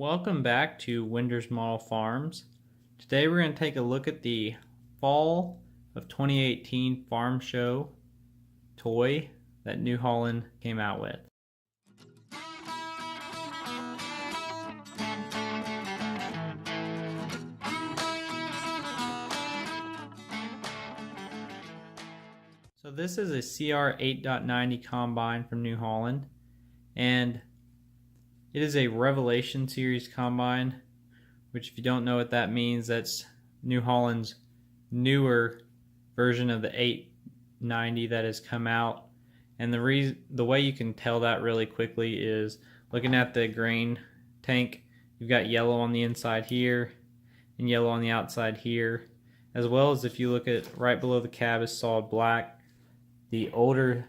Welcome back to Winder's Model Farms. Today we're going to take a look at the fall of 2018 farm show toy that New Holland came out with. So this is a CR8.90 combine from New Holland, and it is a Revelation Series combine, which if you don't know what that means, that's New Holland's newer version of the 890 that has come out. And the way you can tell that really quickly is looking at the grain tank. You've got yellow on the inside here and yellow on the outside here, as well as if you look at right below the cab is solid black. The older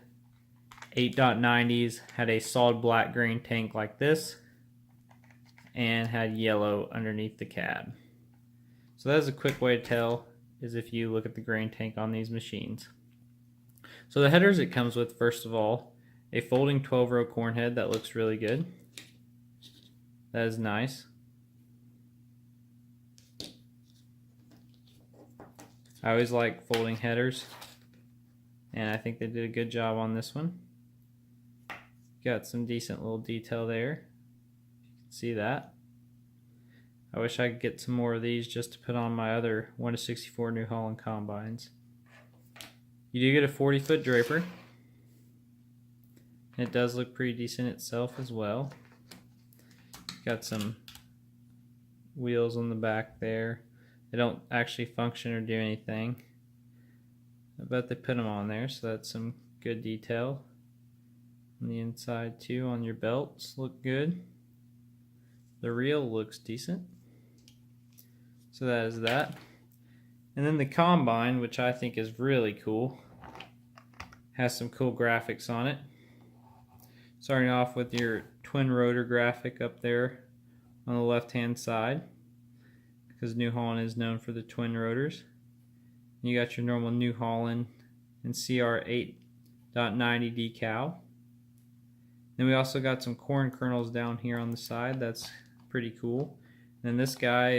8.90s had a solid black grain tank like this and had yellow underneath the cab. So that's a quick way to tell, is if you look at the grain tank on these machines. So the headers it comes with, first of all, a folding 12-row corn head that looks really good. That is nice. I always like folding headers, and I think they did a good job on this one. Got some decent little detail there. You can see that. I wish I could get some more of these just to put on my other 1/64 New Holland combines. You do get a 40-foot draper. It does look pretty decent itself as well. Got some wheels on the back there. They don't actually function or do anything, but they put them on there, so that's some good detail. On the inside too, on your belts, look good. The reel looks decent. So that is that. And then the combine, which I think is really cool, has some cool graphics on it. Starting off with your twin rotor graphic up there on the left hand side, because New Holland is known for the twin rotors. You got your normal New Holland and CR8.90 decal. Then we also got some corn kernels down here on the side. That's pretty cool. And this guy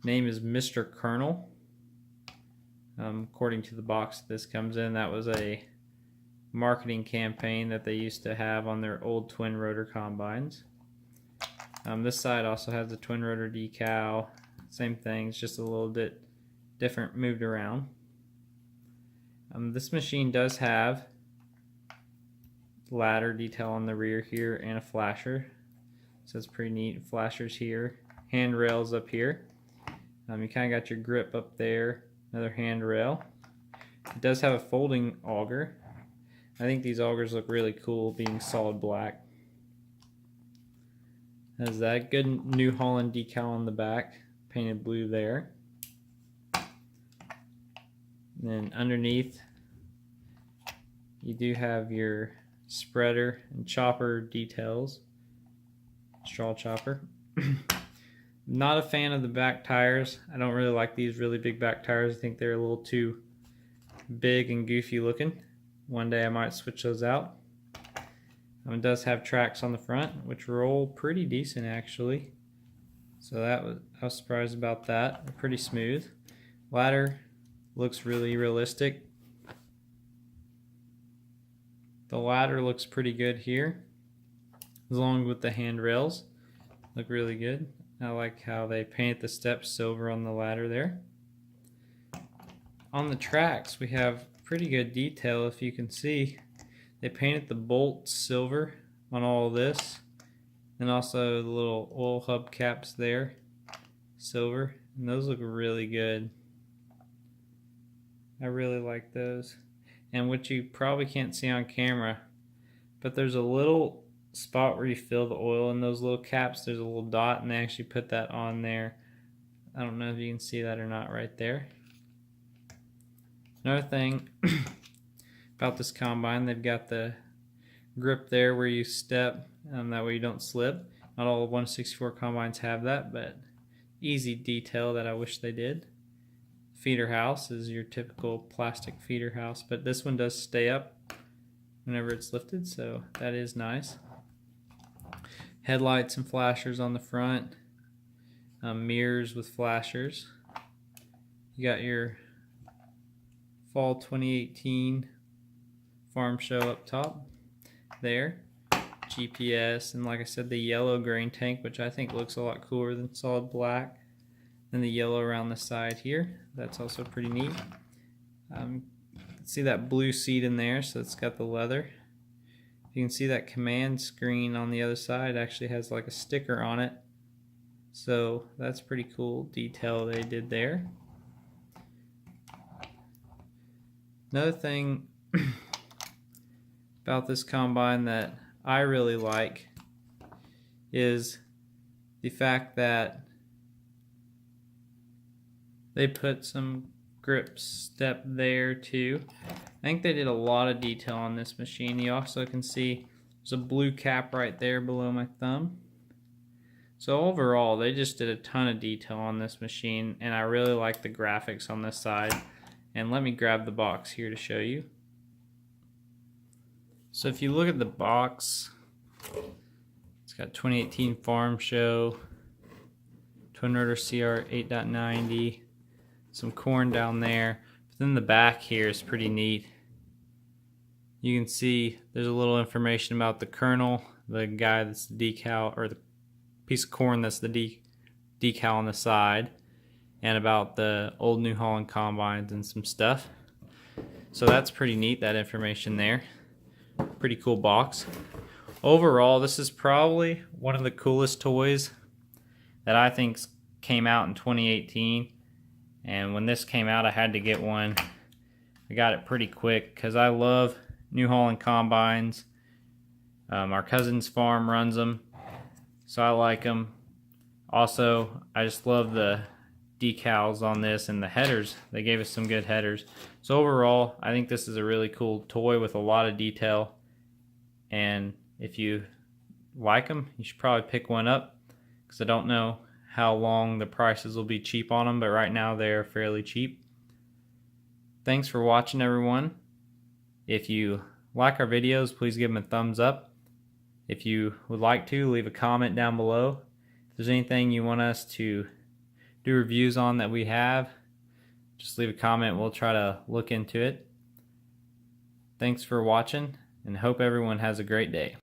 name is Mr. Kernel. According to the box this comes in, that was a marketing campaign that they used to have on their old twin rotor combines. This side also has the twin rotor decal. Same thing, it's just a little bit different, moved around. This machine does have ladder detail on the rear here and a flasher, so it's pretty neat. Flashers here, handrails up here. You kind of got your grip up there, another handrail. It does have a folding auger. I think these augers look really cool being solid black. Has that good New Holland decal on the back, painted blue there. And then underneath you do have your spreader and chopper details, straw chopper. Not a fan of the back tires. I don't really like these really big back tires. I think they're a little too big and goofy looking. One day I might switch those out. It does have tracks on the front, which roll pretty decent actually. So I was surprised about that. They're pretty smooth. Ladder looks really realistic. The ladder looks pretty good here, along with the handrails. Look really good. I like how they paint the steps silver on the ladder there. On the tracks we have pretty good detail. If you can see, they painted the bolts silver on all of this, and also the little oil hub caps there, silver, and those look really good. I really like those. And what you probably can't see on camera, but there's a little spot where you fill the oil in those little caps. There's a little dot, and they actually put that on there. I don't know if you can see that or not right there. Another thing about this combine, they've got the grip there where you step, that way you don't slip. Not all 1/64 combines have that, but easy detail that I wish they did. Feeder house is your typical plastic feeder house, but this one does stay up whenever it's lifted, so that is nice. headlights and flashers on the front, mirrors with flashers. You got your fall 2018 farm show up top there, GPS, and like I said, the yellow grain tank, which I think looks a lot cooler than solid black. And the yellow around the side here, that's also pretty neat. See that blue seat in there, so it's got the leather. You can see that command screen on the other side actually has like a sticker on it, so that's pretty cool detail they did there. Another thing about this combine that I really like is the fact that they put some grip step there too. I think they did a lot of detail on this machine. You also can see there's a blue cap right there below my thumb. So overall, they just did a ton of detail on this machine, and I really like the graphics on this side. And let me grab the box here to show you. So if you look at the box, it's got 2018 Farm Show, twin rotor CR8.90, some corn down there. But then the back here is pretty neat. You can see there's a little information about the kernel, the guy that's the decal, or the piece of corn that's the decal on the side, and about the old New Holland combines and some stuff. So that's pretty neat, that information there. Pretty cool box. Overall, this is probably one of the coolest toys that I think came out in 2018. And when this came out, I had to get one. I got it pretty quick because I love New Holland combines. Our cousin's farm runs them, so I like them. Also, I just love the decals on this and the headers. They gave us some good headers. So overall, I think this is a really cool toy with a lot of detail. And if you like them, you should probably pick one up, because I don't know how long the prices will be cheap on them, but right now they're fairly cheap. Thanks for watching, everyone. If you like our videos, please give them a thumbs up. If you would like to, leave a comment down below. If there's anything you want us to do reviews on that we have, just leave a comment. We'll try to look into it. Thanks for watching, and hope everyone has a great day.